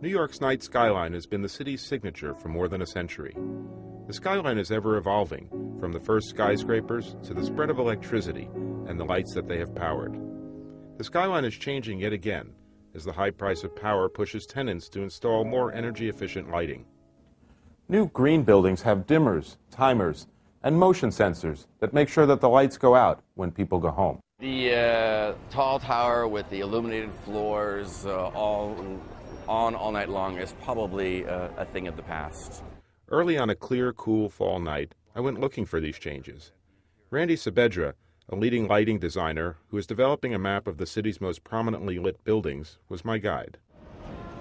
New York's night skyline has been the city's signature for more than a century. The skyline is ever evolving, from the first skyscrapers to the spread of electricity and the lights that they have powered. The skyline is changing yet again as the high price of power pushes tenants to install more energy-efficient lighting. New green buildings have dimmers, timers, and motion sensors that make sure that the lights go out when people go home. The tall tower with the illuminated floors all night long is probably a thing of the past. Early on a clear, cool fall night, I went looking for these changes. Randy Saavedra, a leading lighting designer who is developing a map of the city's most prominently lit buildings, was my guide.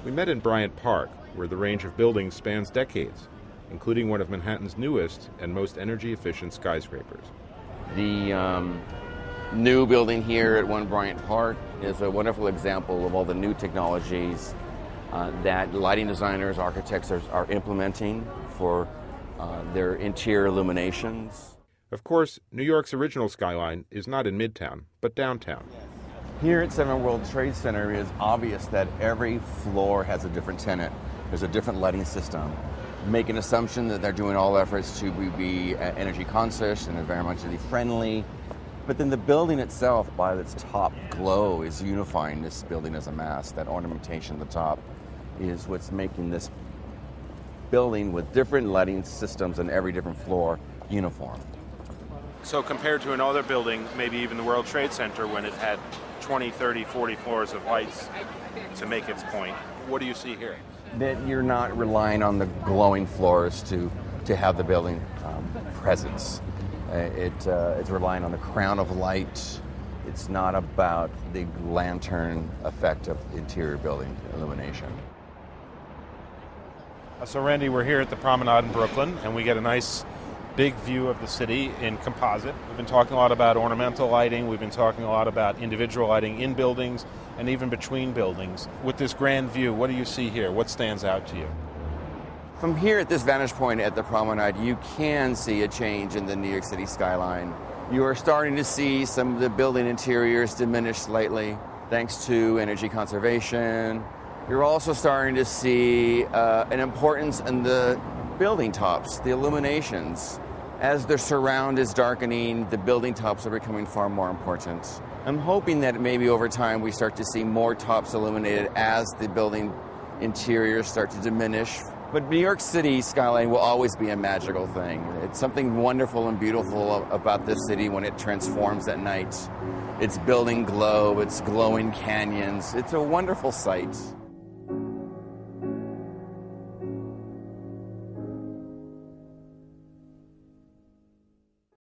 We met in Bryant Park, where the range of buildings spans decades, including one of Manhattan's newest and most energy-efficient skyscrapers. The new building here at 1 Bryant Park is a wonderful example of all the new technologies that lighting designers, architects are implementing for their interior illuminations. Of course, New York's original skyline is not in Midtown, but downtown. Here at 7 World Trade Center, it is obvious that every floor has a different tenant. There's a different lighting system. Make an assumption that they're doing all efforts to be energy conscious and environmentally friendly. But then the building itself, by its top glow, is unifying this building as a mass. That ornamentation at the top is what's making this building with different lighting systems on every different floor uniform. So compared to another building, maybe even the World Trade Center, when it had 20, 30, 40 floors of lights to make its point, what do you see here? That you're not relying on the glowing floors to have the building presence. It's relying on the crown of light. It's not about the lantern effect of interior building illumination. So Randy, we're here at the Promenade in Brooklyn, and we get a nice big view of the city in composite. We've been talking a lot about ornamental lighting. We've been talking a lot about individual lighting in buildings and even between buildings. With this grand view, what do you see here? What stands out to you? From here at this vantage point at the Promenade, you can see a change in the New York City skyline. You are starting to see some of the building interiors diminish slightly thanks to energy conservation. You're also starting to see an importance in the building tops, the illuminations. As the surround is darkening, the building tops are becoming far more important. I'm hoping that maybe over time we start to see more tops illuminated as the building interiors start to diminish. But New York City skyline will always be a magical thing. It's something wonderful and beautiful about this city when it transforms at night. It's building glow, it's glowing canyons. It's a wonderful sight.